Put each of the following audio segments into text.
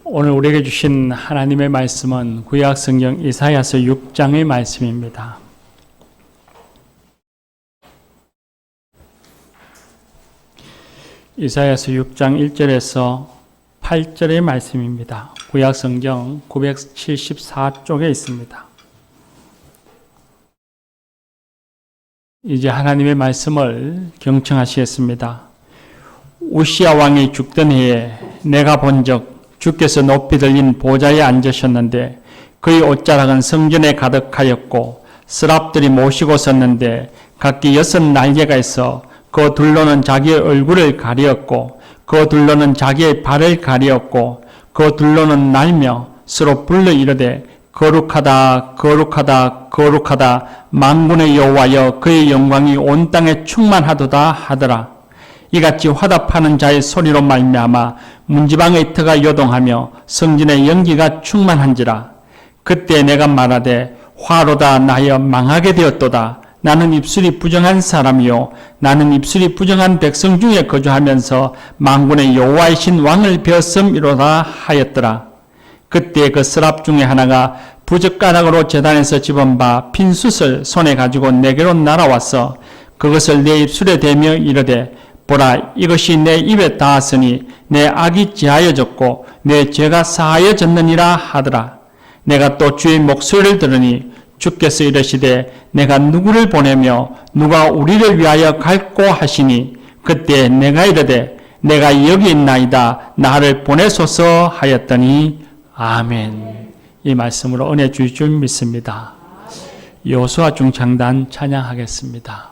오늘 우리에게 주신 하나님의 말씀은 구약 성경 이사야서 6장의 말씀입니다. 이사야서 6장 1절에서 8절의 말씀입니다. 구약 성경 974쪽에 있습니다. 이제 하나님의 말씀을 경청하시겠습니다. 우시야 왕이 죽던 해에 내가 본즉 주께서 높이 들린 보좌에 앉으셨는데 그의 옷자락은 성전에 가득하였고 스랍들이 모시고 섰는데 각기 6 날개가 있어 그 둘로는 자기의 얼굴을 가리었고 그 둘로는 자기의 발을 가리었고 그 둘로는 날며 서로 불러 이르되 거룩하다 거룩하다 거룩하다 만군의 여호와여 그의 영광이 온 땅에 충만하도다 하더라. 이같이 화답하는 자의 소리로 말미암아 문지방의 터가 요동하며 성전의 연기가 충만한지라. 그때 내가 말하되 화로다 나여 망하게 되었도다. 나는 입술이 부정한 사람이요 나는 입술이 부정한 백성 중에 거주하면서 만군의 여호와이신 왕을 배었음이로다 하였더라. 그때 그 스랍 중에 하나가 부젓가락으로 제단에서 집은 바 빈 숯을 손에 가지고 내게로 날아와서 그것을 내 입술에 대며 이르되 보라 이것이 내 입에 닿았으니 내 악이 지하여졌고 내 죄가 사하여졌느니라 하더라. 내가 또 주의 목소리를 들으니 주께서 이르시되 내가 누구를 보내며 누가 우리를 위하여 갈꼬 하시니 그때 내가 이르되 내가 여기 있나이다 나를 보내소서 하였더니 아멘. 이 말씀으로 은혜 주실 줄 믿습니다. 여호수아 중창단 찬양하겠습니다.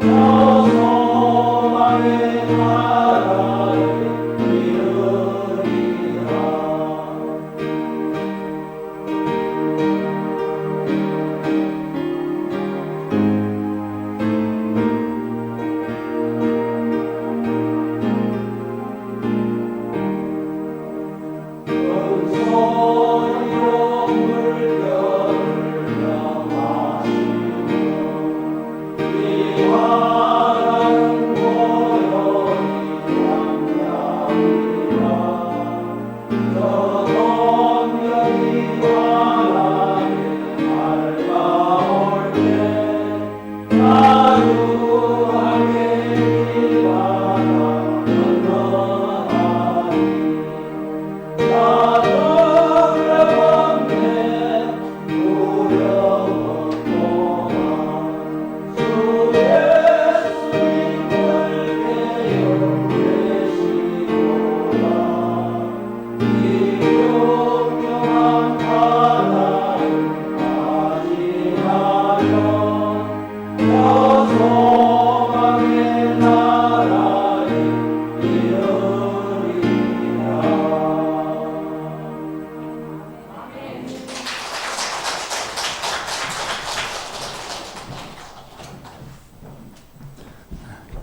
Oh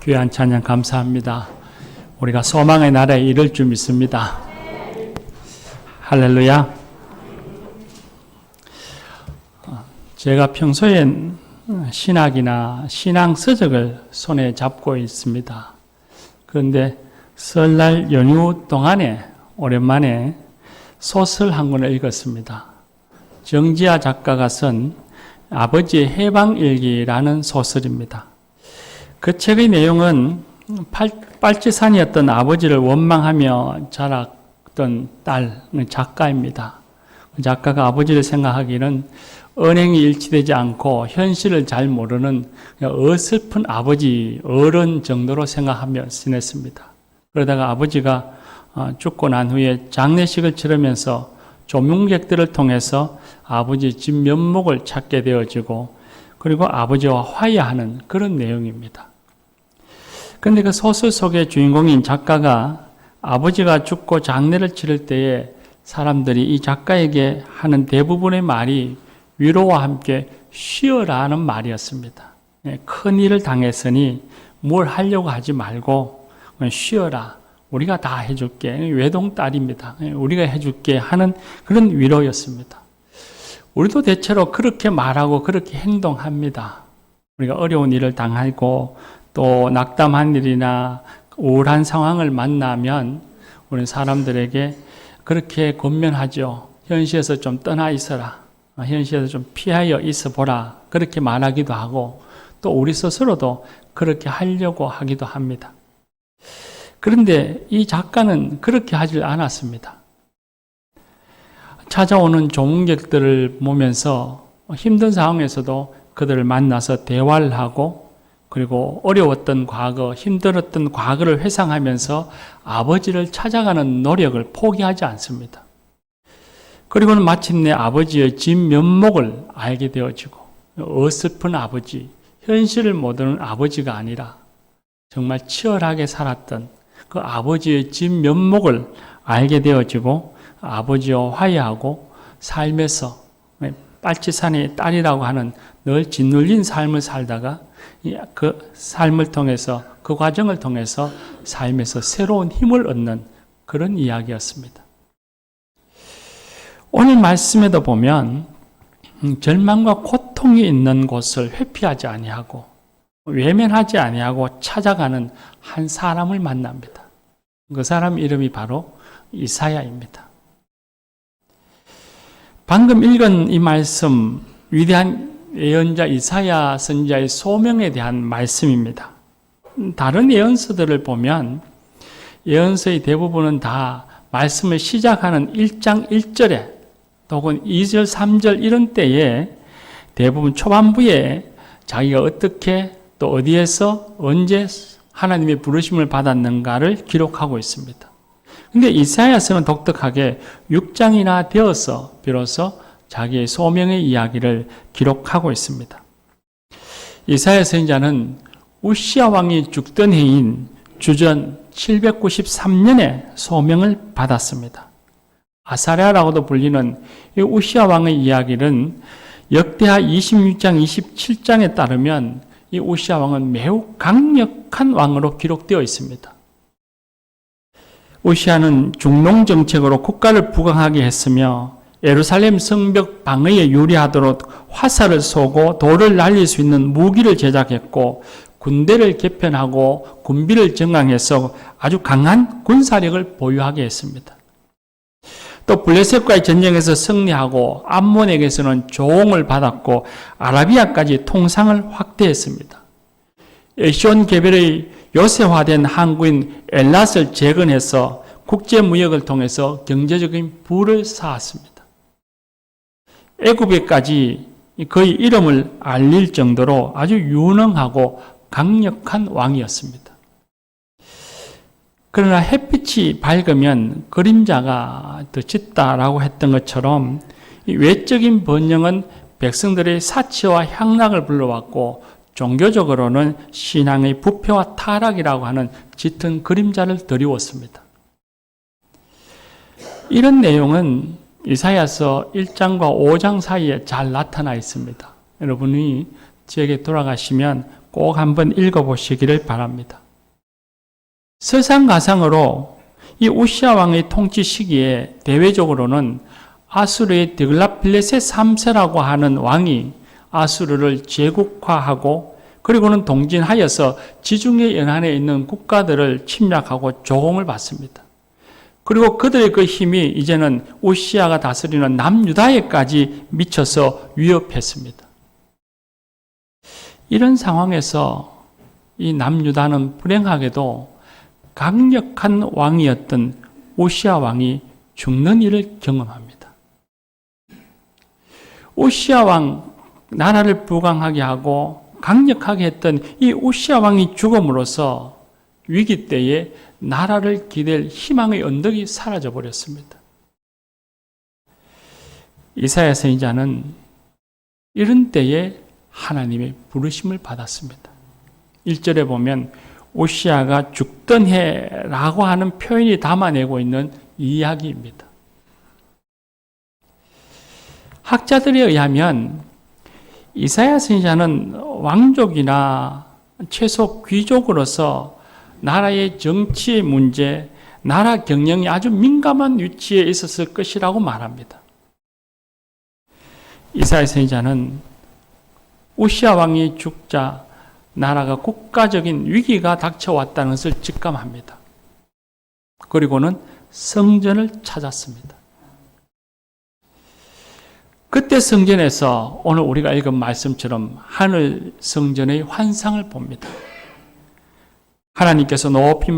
귀한 찬양 감사합니다. 우리가 소망의 나라에 이를 줄 믿습니다. 할렐루야. 제가 평소엔 신학이나 신앙 서적을 손에 잡고 있습니다. 그런데 설날 연휴 동안에 오랜만에 소설 한 권을 읽었습니다. 정지아 작가가 쓴 아버지의 해방일기라는 소설입니다. 그 책의 내용은 빨치산이었던 아버지를 원망하며 자랐던 딸 작가입니다. 그 작가가 아버지를 생각하기는 언행이 일치되지 않고 현실을 잘 모르는 어설픈 아버지, 어른 정도로 생각하며 지냈습니다. 그러다가 아버지가 죽고 난 후에 장례식을 치르면서 조문객들을 통해서 아버지의 진면목을 찾게 되어지고 그리고 아버지와 화해하는 그런 내용입니다. 그런데 그 소설 속의 주인공인 작가가 아버지가 죽고 장례를 치를 때에 사람들이 이 작가에게 하는 대부분의 말이 위로와 함께 쉬어라는 말이었습니다. 큰 일을 당했으니 뭘 하려고 하지 말고 쉬어라. 우리가 다 해줄게. 외동딸입니다. 우리가 해줄게 하는 그런 위로였습니다. 우리도 대체로 그렇게 말하고 그렇게 행동합니다. 우리가 어려운 일을 당하고 또 낙담한 일이나 우울한 상황을 만나면 우리는 사람들에게 그렇게 권면하죠. 현실에서 좀 떠나 있어라. 현실에서 좀 피하여 있어 보라. 그렇게 말하기도 하고 또 우리 스스로도 그렇게 하려고 하기도 합니다. 그런데 이 작가는 그렇게 하질 않았습니다. 찾아오는 조문객들을 보면서 힘든 상황에서도 그들을 만나서 대화를 하고 그리고 어려웠던 과거, 힘들었던 과거를 회상하면서 아버지를 찾아가는 노력을 포기하지 않습니다. 그리고는 마침내 아버지의 진면목을 알게 되어지고 어설픈 아버지, 현실을 모르는 아버지가 아니라 정말 치열하게 살았던 그 아버지의 진면목을 알게 되어지고 아버지와 화해하고 삶에서 빨치산의 딸이라고 하는 늘 짓눌린 삶을 살다가 그 삶을 통해서 그 과정을 통해서 삶에서 새로운 힘을 얻는 그런 이야기였습니다. 오늘 말씀에도 보면 절망과 고통이 있는 곳을 회피하지 아니하고 외면하지 아니하고 찾아가는 한 사람을 만납니다. 그 사람 이름이 바로 이사야입니다. 방금 읽은 이 말씀, 위대한 예언자 이사야 선지자의 소명에 대한 말씀입니다. 다른 예언서들을 보면 예언서의 대부분은 다 말씀을 시작하는 1장 1절에 혹은 2절, 3절 이런 때에 대부분 초반부에 자기가 어떻게 또 어디에서 언제 하나님의 부르심을 받았는가를 기록하고 있습니다. 그런데 이사야서는 독특하게 6장이나 되어서 비로소 자기의 소명의 이야기를 기록하고 있습니다. 이사야 선지자는 우시야 왕이 죽던 해인 주전 793년에 소명을 받았습니다. 아사랴라고도 불리는 이 우시야 왕의 이야기는 역대하 26장, 27장에 따르면 이 우시야 왕은 매우 강력한 왕으로 기록되어 있습니다. 우시야는 중농 정책으로 국가를 부강하게 했으며 예루살렘 성벽 방어에 유리하도록 화살을 쏘고 돌을 날릴 수 있는 무기를 제작했고 군대를 개편하고 군비를 정강해서 아주 강한 군사력을 보유하게 했습니다. 또 블레셋과의 전쟁에서 승리하고 암몬에게서는 조언을 받았고 아라비아까지 통상을 확대했습니다. 에시온 개별의 요새화된 항구인 엘랏을 재건해서 국제무역을 통해서 경제적인 부를 쌓았습니다. 애굽에까지 그의 이름을 알릴 정도로 아주 유능하고 강력한 왕이었습니다. 그러나 햇빛이 밝으면 그림자가 더 짙다라고 했던 것처럼 이 외적인 번영은 백성들의 사치와 향락을 불러왔고 종교적으로는 신앙의 부패와 타락이라고 하는 짙은 그림자를 드리웠습니다. 이런 내용은 이사야서 1장과 5장 사이에 잘 나타나 있습니다. 여러분이 지역에 돌아가시면 꼭 한번 읽어보시기를 바랍니다. 서상가상으로 이 우시아 왕의 통치 시기에 대외적으로는 아수르의 드글라필레셋 3세라고 하는 왕이 아수르를 제국화하고 그리고는 동진하여서 지중해 연안에 있는 국가들을 침략하고 조공을 받습니다. 그리고 그들의 그 힘이 이제는 우시아가 다스리는 남유다에까지 미쳐서 위협했습니다. 이런 상황에서 이 남유다는 불행하게도 강력한 왕이었던 우시아 왕이 죽는 일을 경험합니다. 우시아 왕, 나라를 부강하게 하고 강력하게 했던 이 우시아 왕이 죽음으로써 위기 때에 나라를 기댈 희망의 언덕이 사라져 버렸습니다. 이사야 선지자는 이런 때에 하나님의 부르심을 받았습니다. 1절에 보면 우시아가 죽던 해라고 하는 표현이 담아내고 있는 이야기입니다. 학자들에 의하면 이사야 선지자는 왕족이나 최소 귀족으로서 나라의 정치 문제, 나라 경영이 아주 민감한 위치에 있었을 것이라고 말합니다. 이사야 선지자는 우시아 왕이 죽자 나라가 국가적인 위기가 닥쳐왔다는 것을 직감합니다. 그리고는 성전을 찾았습니다. 그때 성전에서 오늘 우리가 읽은 말씀처럼 하늘 성전의 환상을 봅니다. 하나님께서 높이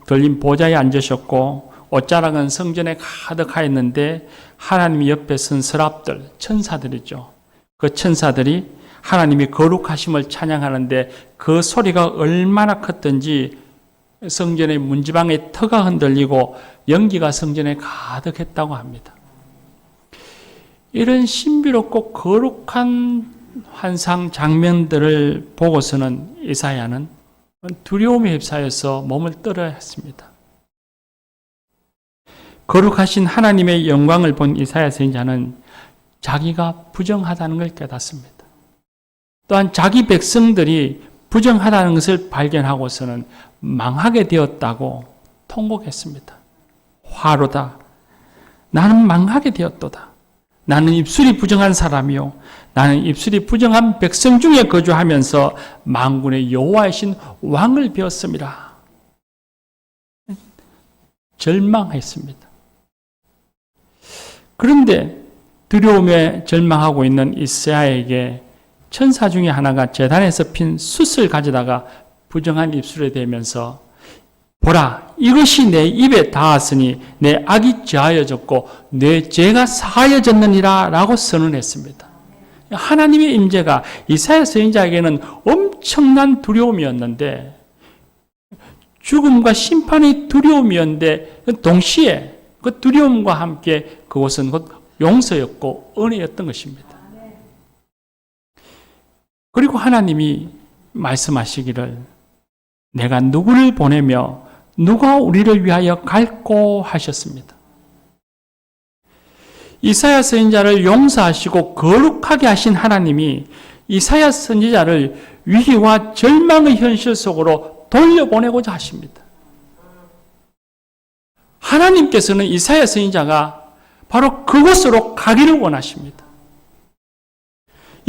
들린 보좌에 앉으셨고 옷자락은 성전에 가득하였는데 하나님 옆에 선 서랍들, 천사들이죠. 그 천사들이 하나님이 거룩하심을 찬양하는데 그 소리가 얼마나 컸던지 성전의 문지방의 터가 흔들리고 연기가 성전에 가득했다고 합니다. 이런 신비롭고 거룩한 환상 장면들을 보고서는 이사야는 두려움에 휩싸여서 몸을 떨어야 했습니다. 거룩하신 하나님의 영광을 본 이사야 선지자는 자기가 부정하다는 걸 깨닫습니다. 또한 자기 백성들이 부정하다는 것을 발견하고서는 망하게 되었다고 통곡했습니다. 화로다. 나는 망하게 되었도다. 나는 입술이 부정한 사람이요. 나는 입술이 부정한 백성 중에 거주하면서 만군의 여호와이신 왕을 배웠습니다. 절망했습니다. 그런데 두려움에 절망하고 있는 이사야에게 천사 중에 하나가 제단에서 핀 숯을 가져다가 부정한 입술에 대면서 보라, 이것이 내 입에 닿았으니 내 악이 제하여졌고 내 죄가 사하여졌느니라 라고 선언했습니다. 하나님의 임재가 이사야 선지자에게는 엄청난 두려움이었는데 죽음과 심판의 두려움이었는데 동시에 그 두려움과 함께 그것은 곧 용서였고 은혜였던 것입니다. 그리고 하나님이 말씀하시기를 내가 누구를 보내며 누가 우리를 위하여 갈꼬 하셨습니다. 이사야 선지자를 용서하시고 거룩하게 하신 하나님이 이사야 선지자를 위기와 절망의 현실 속으로 돌려보내고자 하십니다. 하나님께서는 이사야 선지자가 바로 그곳으로 가기를 원하십니다.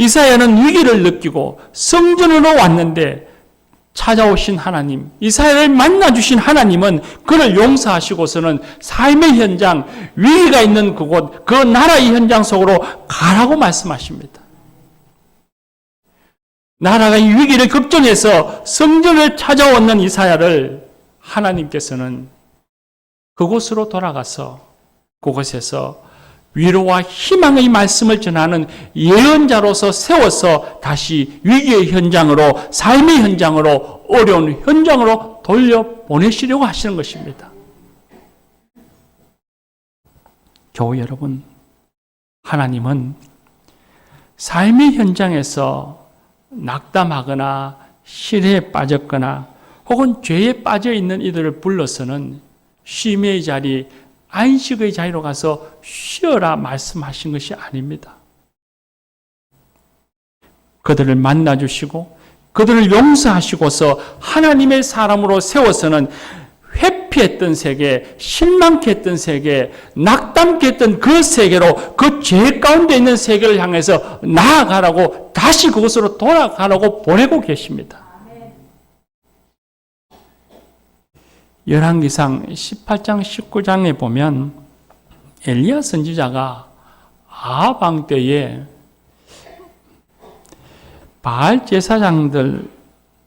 이사야는 위기를 느끼고 성전으로 왔는데 찾아오신 하나님, 이사야를 만나주신 하나님은 그를 용서하시고서는 삶의 현장, 위기가 있는 그곳, 그 나라의 현장 속으로 가라고 말씀하십니다. 나라가 이 위기를 걱정해서 성전을 찾아오는 이사야를 하나님께서는 그곳으로 돌아가서 그곳에서 위로와 희망의 말씀을 전하는 예언자로서 세워서 다시 위기의 현장으로, 삶의 현장으로, 어려운 현장으로 돌려보내시려고 하시는 것입니다. 교회 여러분, 하나님은 삶의 현장에서 낙담하거나 실해에 빠졌거나 혹은 죄에 빠져 있는 이들을 불러서는 쉼의 자리, 안식의 자리로 가서 쉬어라 말씀하신 것이 아닙니다. 그들을 만나주시고 그들을 용서하시고서 하나님의 사람으로 세워서는 회피했던 세계, 실망케 했던 세계, 낙담케 했던 그 세계로, 그 죄 가운데 있는 세계를 향해서 나아가라고, 다시 그곳으로 돌아가라고 보내고 계십니다. 열왕기상 18장 19장에 보면 엘리야 선지자가 아합 왕 때에 바알 제사장들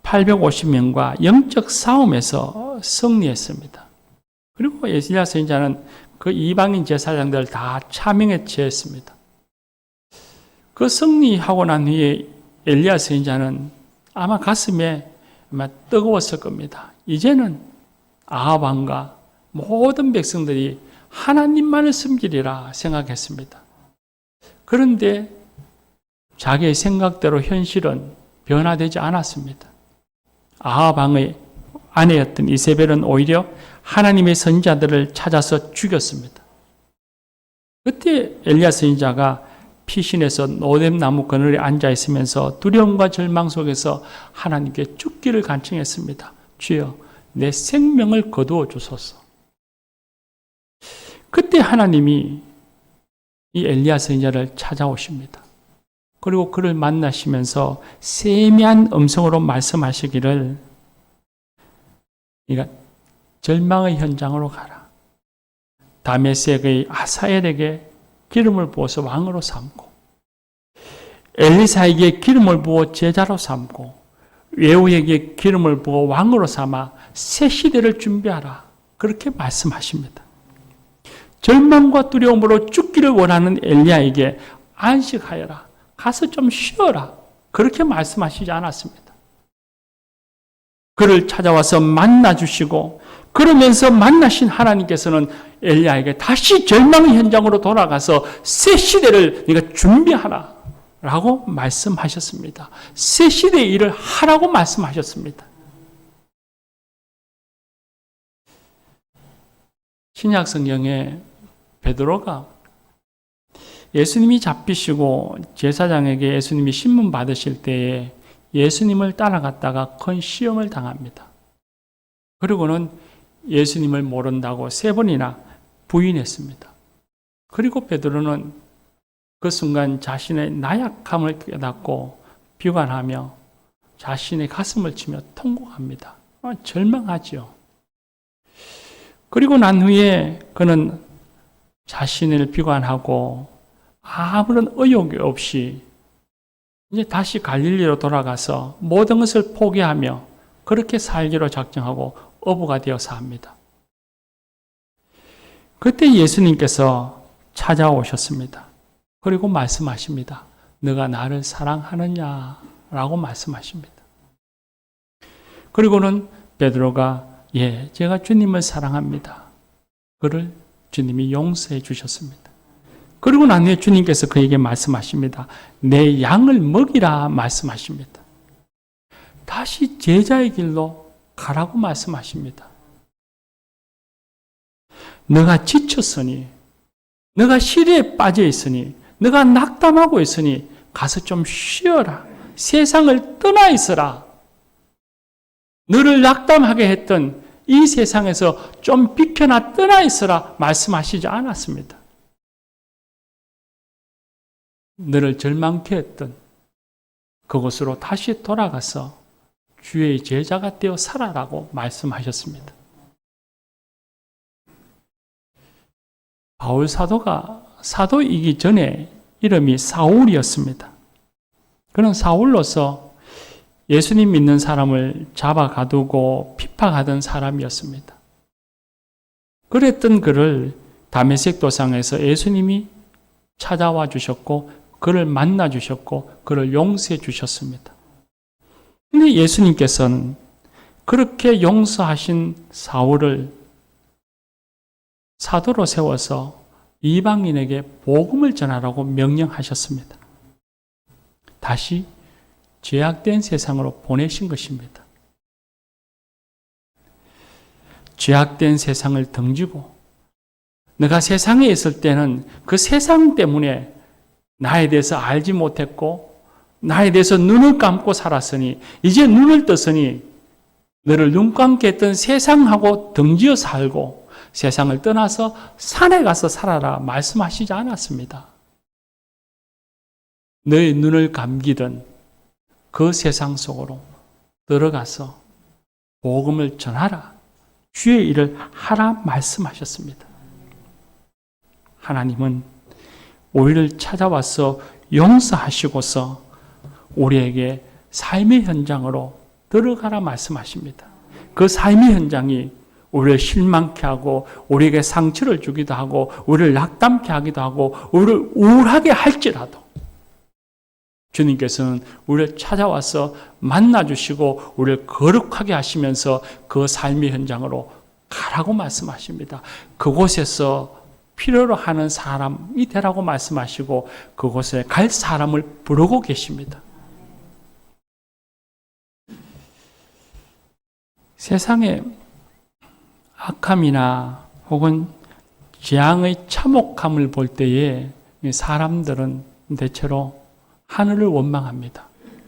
850명과 영적 싸움에서 승리했습니다. 그리고 엘리야 선지자는 그 이방인 제사장들 다 차명에 처했습니다. 그 승리하고 난 후에 엘리야 선지자는 아마 가슴에 아마 뜨거웠을 겁니다. 이제는 아합 왕과 모든 백성들이 하나님만을 섬기리라 생각했습니다. 그런데 자기의 생각대로 현실은 변화되지 않았습니다. 아합 왕의 아내였던 이세벨은 오히려 하나님의 선지자들을 찾아서 죽였습니다. 그때 엘리야 선지자가 피신해서 노뎀나무 그늘에 앉아 있으면서 두려움과 절망 속에서 하나님께 죽기를 간청했습니다. 주여, 내 생명을 거두어 주소서. 그때 하나님이 이 엘리야 선지자를 찾아오십니다. 그리고 그를 만나시면서 세미한 음성으로 말씀하시기를, 네가 절망의 현장으로 가라. 다메섹의 아사엘에게 기름을 부어서 왕으로 삼고, 엘리사에게 기름을 부어 제자로 삼고, 예후에게 기름을 부어 왕으로 삼아 새 시대를 준비하라. 그렇게 말씀하십니다. 절망과 두려움으로 죽기를 원하는 엘리야에게 안식하여라. 가서 좀 쉬어라. 그렇게 말씀하시지 않았습니다. 그를 찾아와서 만나주시고, 그러면서 만나신 하나님께서는 엘리야에게 다시 절망의 현장으로 돌아가서 새 시대를 네가 준비하라 라고 말씀하셨습니다. 새 시대의 일을 하라고 말씀하셨습니다. 신약 성경에 베드로가 예수님이 잡히시고 제사장에게 예수님이 신문 받으실 때에 예수님을 따라갔다가 큰 시험을 당합니다. 그리고는 예수님을 모른다고 3번이나 부인했습니다. 그리고 베드로는 그 순간 자신의 나약함을 깨닫고 비관하며 자신의 가슴을 치며 통곡합니다. 절망하죠. 그리고 난 후에 그는 자신을 비관하고 아무런 의욕이 없이 이제 다시 갈릴리로 돌아가서 모든 것을 포기하며 그렇게 살기로 작정하고 어부가 되어서 합니다. 그때 예수님께서 찾아오셨습니다. 그리고 말씀하십니다. 너가 나를 사랑하느냐? 라고 말씀하십니다. 그리고는 베드로가 예, 제가 주님을 사랑합니다. 그를 주님이 용서해 주셨습니다. 그리고 난 후에 주님께서 그에게 말씀하십니다. 내 양을 먹이라 말씀하십니다. 다시 제자의 길로 가라고 말씀하십니다. 너가 지쳤으니, 너가 시리에 빠져 있으니, 너가 낙담하고 있으니 가서 좀 쉬어라. 세상을 떠나 있어라. 너를 낙담하게 했던 이 세상에서 좀 비켜나 떠나 있어라 말씀하시지 않았습니다. 너를 절망케 했던 그곳으로 다시 돌아가서 주의 제자가 되어 살아라고 말씀하셨습니다. 바울 사도가 사도이기 전에 이름이 사울이었습니다. 그는 사울로서 예수님 믿는 사람을 잡아 가두고 핍박하던 사람이었습니다. 그랬던 그를 다메섹 도상에서 예수님이 찾아와 주셨고 그를 만나 주셨고 그를 용서해 주셨습니다. 근데 예수님께서는 그렇게 용서하신 사울을 사도로 세워서 이방인에게 복음을 전하라고 명령하셨습니다. 다시 죄악된 세상으로 보내신 것입니다. 죄악된 세상을 등지고 내가 세상에 있을 때는 그 세상 때문에 나에 대해서 알지 못했고 나에 대해서 눈을 감고 살았으니 이제 눈을 떴으니 너를 눈 감게 했던 세상하고 등지어 살고 세상을 떠나서 산에 가서 살아라 말씀하시지 않았습니다. 너의 눈을 감기던 그 세상 속으로 들어가서 복음을 전하라. 주의 일을 하라 말씀하셨습니다. 하나님은 우리를 찾아와서 용서하시고서 우리에게 삶의 현장으로 들어가라 말씀하십니다. 그 삶의 현장이 우리를 실망케 하고 우리에게 상처를 주기도 하고 우리를 낙담케 하기도 하고 우리를 우울하게 할지라도 주님께서는 우리를 찾아와서 만나주시고 우리를 거룩하게 하시면서 그 삶의 현장으로 가라고 말씀하십니다. 그곳에서 필요로 하는 사람이 되라고 말씀하시고 그곳에 갈 사람을 부르고 계십니다. 세상에 악함이나 혹은 재앙의 참혹함을 볼 때에 사람들은 대체로 하늘을 원망합니다.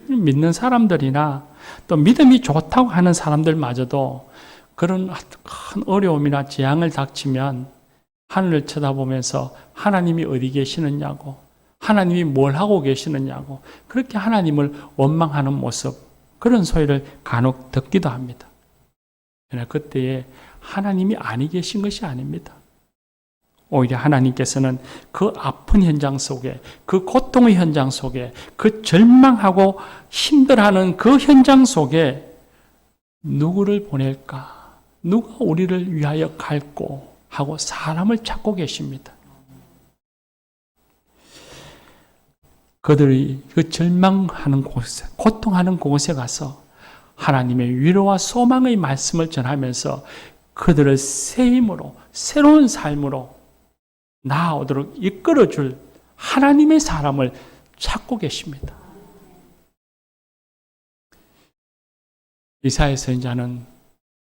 믿는 사람들이나 또 믿음이 좋다고 하는 사람들마저도 그런 큰 어려움이나 재앙을 닥치면 하늘을 쳐다보면서 하나님이 어디 계시느냐고, 하나님이 뭘 하고 계시느냐고 그렇게 하나님을 원망하는 모습, 그런 소리를 간혹 듣기도 합니다. 그러나 그때에 하나님이 아니 계신 것이 아닙니다. 오히려 하나님께서는 그 아픈 현장 속에, 그 고통의 현장 속에, 그 절망하고 힘들어하는 그 현장 속에 누구를 보낼까? 누가 우리를 위하여 갈고 하고 사람을 찾고 계십니다. 그들이 그 절망하는 곳에, 고통하는 곳에 가서 하나님의 위로와 소망의 말씀을 전하면서 그들을 새 힘으로, 새로운 삶으로 나아오도록 이끌어줄 하나님의 사람을 찾고 계십니다. 이사야 선지자는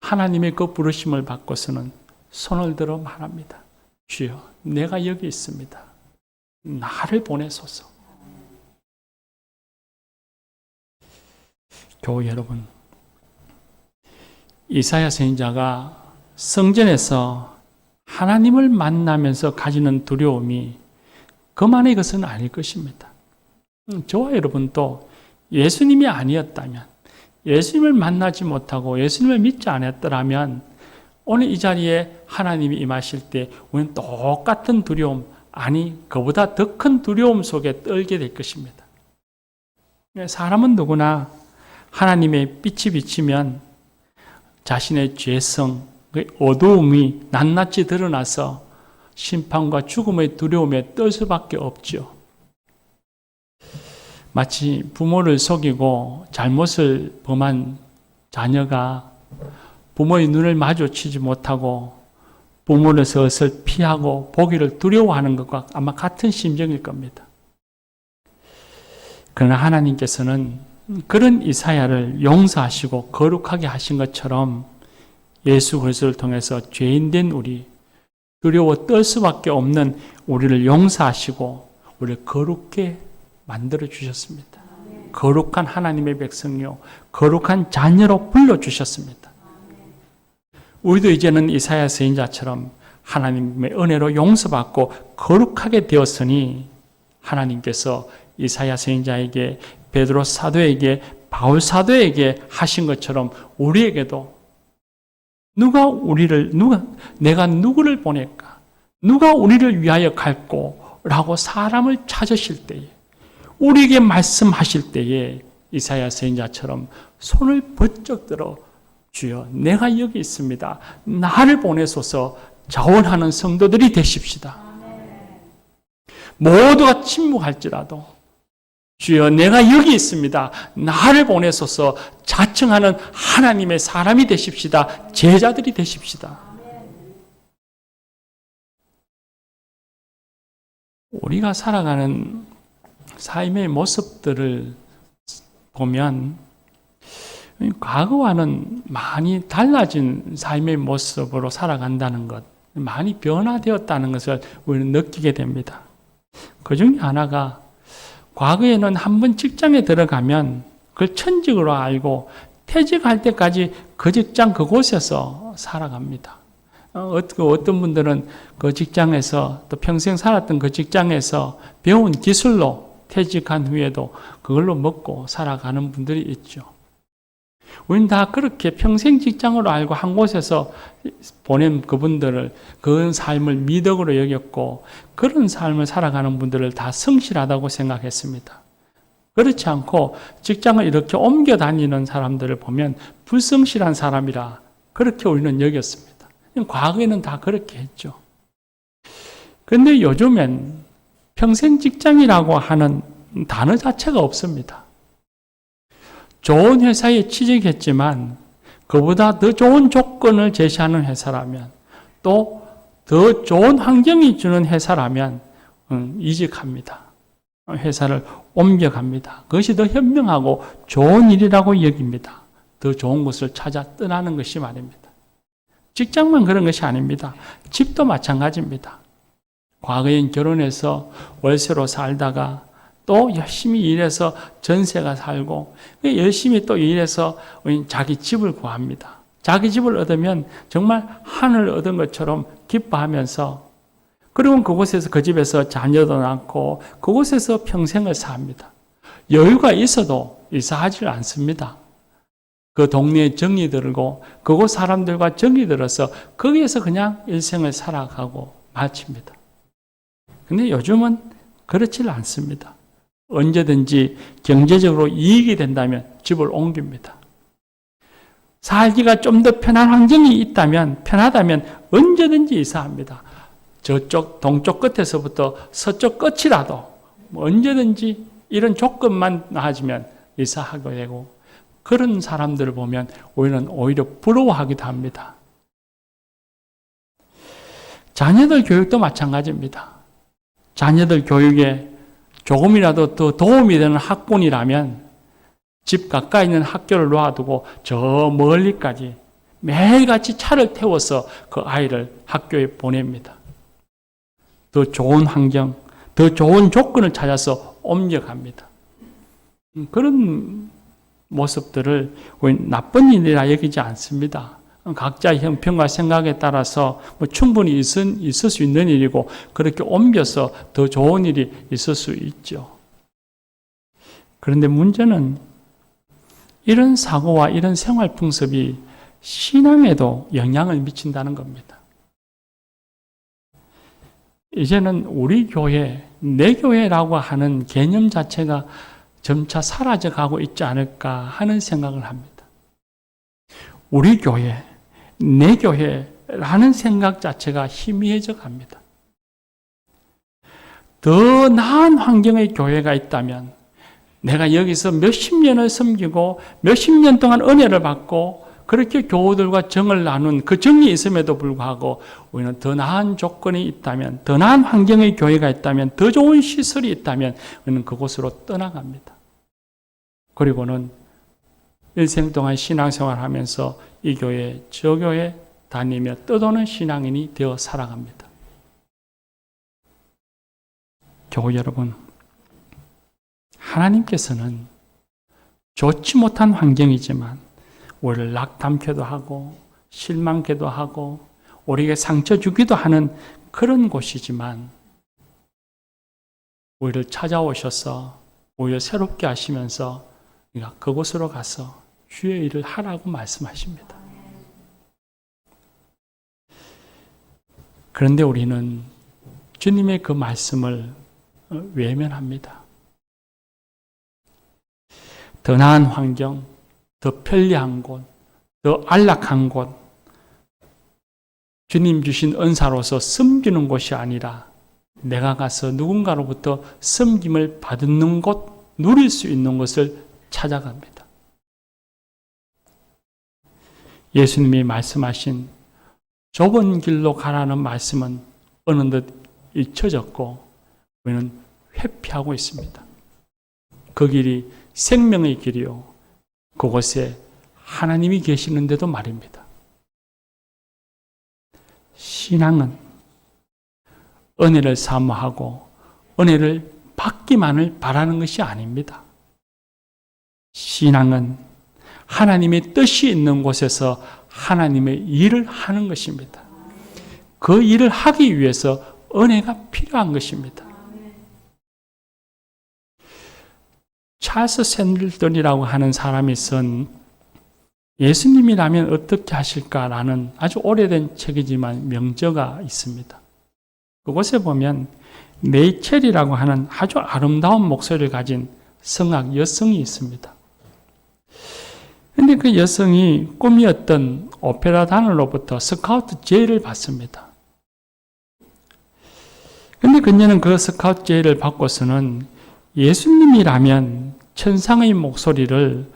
하나님의 그 부르심을 받고서는 손을 들어 말합니다. 주여, 내가 여기 있습니다. 나를 보내소서. 교회 여러분, 이사야 선지자가 성전에서 하나님을 만나면서 가지는 두려움이 그만의 것은 아닐 것입니다. 저와 여러분도 예수님이 아니었다면, 예수님을 만나지 못하고 예수님을 믿지 않았더라면 오늘 이 자리에 하나님이 임하실 때 우리는 똑같은 두려움, 아니 그보다 더 큰 두려움 속에 떨게 될 것입니다. 사람은 누구나 하나님의 빛이 비치면 자신의 죄성, 그 어두움이 낱낱이 드러나서 심판과 죽음의 두려움에 떨 수밖에 없죠. 마치 부모를 속이고 잘못을 범한 자녀가 부모의 눈을 마주치지 못하고 부모를 슬슬 피하고 보기를 두려워하는 것과 아마 같은 심정일 겁니다. 그러나 하나님께서는 그런 이사야를 용서하시고 거룩하게 하신 것처럼 예수 그리스도를 통해서 죄인된 우리, 두려워 떨 수밖에 없는 우리를 용서하시고 우리를 거룩게 만들어 주셨습니다. 거룩한 하나님의 백성이요, 거룩한 자녀로 불러주셨습니다. 우리도 이제는 이사야 선지자처럼 하나님의 은혜로 용서받고 거룩하게 되었으니 하나님께서 이사야 선지자에게, 베드로 사도에게, 바울 사도에게 하신 것처럼 우리에게도 내가 누구를 보낼까? 누가 우리를 위하여 갈고? 라고 사람을 찾으실 때에, 우리에게 말씀하실 때에 이사야 선지자처럼 손을 번쩍 들어 주여, 내가 여기 있습니다. 나를 보내소서 자원하는 성도들이 되십시다. 모두가 침묵할지라도 주여, 내가 여기 있습니다. 나를 보내소서 자청하는 하나님의 사람이 되십시다. 제자들이 되십시다. 우리가 살아가는 삶의 모습들을 보면 과거와는 많이 달라진 삶의 모습으로 살아간다는 것, 많이 변화되었다는 것을 우리는 느끼게 됩니다. 그 중에 하나가 과거에는 한번 직장에 들어가면 그걸 천직으로 알고 퇴직할 때까지 그 직장 그곳에서 살아갑니다. 어떤 분들은 그 직장에서 또 평생 살았던 그 직장에서 배운 기술로 퇴직한 후에도 그걸로 먹고 살아가는 분들이 있죠. 우리는 다 그렇게 평생 직장으로 알고 한 곳에서 보낸 그분들을 그 삶을 미덕으로 여겼고 그런 삶을 살아가는 분들을 다 성실하다고 생각했습니다. 그렇지 않고 직장을 이렇게 옮겨 다니는 사람들을 보면 불성실한 사람이라 그렇게 우리는 여겼습니다. 과거에는 다 그렇게 했죠. 그런데 요즘엔 평생 직장이라고 하는 단어 자체가 없습니다. 좋은 회사에 취직했지만 그보다 더 좋은 조건을 제시하는 회사라면 또 더 좋은 환경이 주는 회사라면 이직합니다. 회사를 옮겨갑니다. 그것이 더 현명하고 좋은 일이라고 여깁니다. 더 좋은 곳을 찾아 떠나는 것이 말입니다. 직장만 그런 것이 아닙니다. 집도 마찬가지입니다. 과거엔 결혼해서 월세로 살다가 또 열심히 일해서 전세가 살고 열심히 또 일해서 자기 집을 구합니다. 자기 집을 얻으면 정말 하늘을 얻은 것처럼 기뻐하면서 그리고 그곳에서 그 집에서 자녀도 낳고 그곳에서 평생을 삽니다. 여유가 있어도 이사하지 않습니다. 그 동네에 정이 들고 그곳 사람들과 정이 들어서 거기에서 그냥 일생을 살아가고 마칩니다. 근데 요즘은 그렇지 않습니다. 언제든지 경제적으로 이익이 된다면 집을 옮깁니다. 살기가 좀 더 편한 환경이 있다면, 편하다면 언제든지 이사합니다. 저쪽 동쪽 끝에서부터 서쪽 끝이라도 언제든지 이런 조건만 나아지면 이사하게 되고 그런 사람들을 보면 우리는 오히려 부러워하기도 합니다. 자녀들 교육도 마찬가지입니다. 자녀들 교육에 조금이라도 더 도움이 되는 학군이라면 집 가까이 있는 학교를 놓아두고 저 멀리까지 매일같이 차를 태워서 그 아이를 학교에 보냅니다. 더 좋은 환경, 더 좋은 조건을 찾아서 옮겨갑니다. 그런 모습들을 나쁜 일이라 여기지 않습니다. 각자의 형편과 생각에 따라서 충분히 있을 수 있는 일이고 그렇게 옮겨서 더 좋은 일이 있을 수 있죠. 그런데 문제는 이런 사고와 이런 생활 풍습이 신앙에도 영향을 미친다는 겁니다. 이제는 우리 교회, 내 교회라고 하는 개념 자체가 점차 사라져가고 있지 않을까 하는 생각을 합니다. 우리 교회, 내 교회라는 생각 자체가 희미해져 갑니다. 더 나은 환경의 교회가 있다면 내가 여기서 몇십 년을 섬기고 몇십 년 동안 은혜를 받고 그렇게 교우들과 정을 나눈 그 정이 있음에도 불구하고 우리는 더 나은 조건이 있다면, 더 나은 환경의 교회가 있다면, 더 좋은 시설이 있다면 우리는 그곳으로 떠나갑니다. 그리고는 일생 동안 신앙생활을 하면서 이 교회, 저 교회 다니며 떠도는 신앙인이 되어 살아갑니다. 교우 여러분, 하나님께서는 좋지 못한 환경이지만 우리를 낙담케도 하고 실망케도 하고 우리에게 상처 주기도 하는 그런 곳이지만 우리를 찾아오셔서 우리를 새롭게 하시면서 우리가 그곳으로 가서 주의 일을 하라고 말씀하십니다. 그런데 우리는 주님의 그 말씀을 외면합니다. 더 나은 환경, 더 편리한 곳, 더 안락한 곳, 주님 주신 은사로서 섬기는 곳이 아니라 내가 가서 누군가로부터 섬김을 받는 곳, 누릴 수 있는 것을 찾아갑니다. 예수님이 말씀하신 좁은 길로 가라는 말씀은 어느덧 잊혀졌고 우리는 회피하고 있습니다. 그 길이 생명의 길이요. 그곳에 하나님이 계시는데도 말입니다. 신앙은 은혜를 사모하고 은혜를 받기만을 바라는 것이 아닙니다. 신앙은 하나님의 뜻이 있는 곳에서 하나님의 일을 하는 것입니다. 그 일을 하기 위해서 은혜가 필요한 것입니다. 찰스 샌들턴이라고 하는 사람이 쓴 예수님이라면 어떻게 하실까라는 아주 오래된 책이지만 명저가 있습니다. 그곳에 보면 네이첼이라고 하는 아주 아름다운 목소리를 가진 성악 여성이 있습니다. 그런데 그 여성이 꿈이었던 오페라단으로부터 스카우트 제의를 받습니다. 그런데 그녀는 그 스카우트 제의를 받고서는 예수님이라면 천상의 목소리를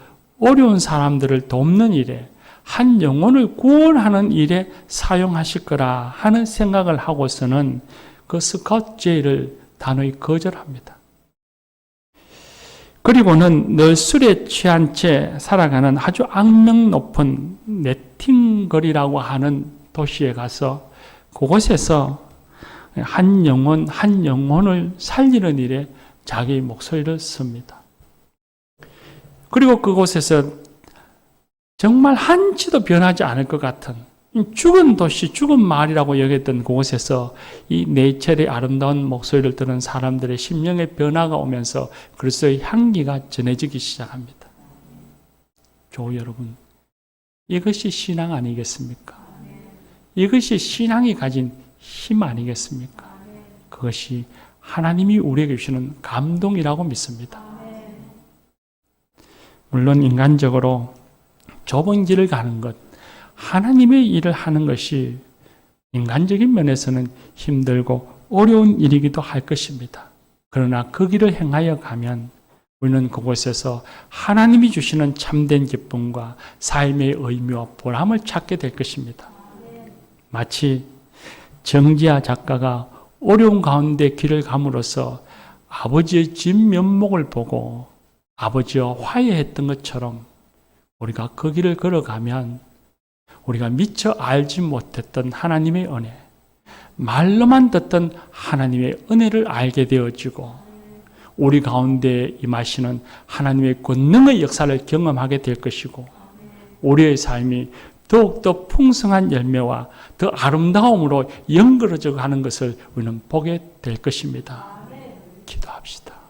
어려운 사람들을 돕는 일에, 한 영혼을 구원하는 일에 사용하실 거라 하는 생각을 하고서는 그 스카우트 제의를 단호히 거절합니다. 그리고는 늘 술에 취한 채 살아가는 아주 악명 높은 네팅거리라고 하는 도시에 가서 그곳에서 한 영혼을 살리는 일에 자기 목소리를 씁니다. 그리고 그곳에서 정말 한치도 변하지 않을 것 같은 죽은 도시, 죽은 마을이라고 여겼던 그곳에서 이 네이첼의 아름다운 목소리를 들은 사람들의 심령의 변화가 오면서 그리스도의 향기가 전해지기 시작합니다. 조 여러분, 이것이 신앙 아니겠습니까? 이것이 신앙이 가진 힘 아니겠습니까? 그것이 하나님이 우리에게 주시는 감동이라고 믿습니다. 물론 인간적으로 좁은 길을 가는 것, 하나님의 일을 하는 것이 인간적인 면에서는 힘들고 어려운 일이기도 할 것입니다. 그러나 그 길을 행하여 가면 우리는 그곳에서 하나님이 주시는 참된 기쁨과 삶의 의미와 보람을 찾게 될 것입니다. 마치 정지아 작가가 어려운 가운데 길을 감으로써 아버지의 진면목을 보고 아버지와 화해했던 것처럼 우리가 그 길을 걸어가면 우리가 미처 알지 못했던 하나님의 은혜, 말로만 듣던 하나님의 은혜를 알게 되어지고 우리 가운데 임하시는 하나님의 권능의 역사를 경험하게 될 것이고 우리의 삶이 더욱더 풍성한 열매와 더 아름다움으로 연결어져 가는 것을 우리는 보게 될 것입니다. 기도합시다.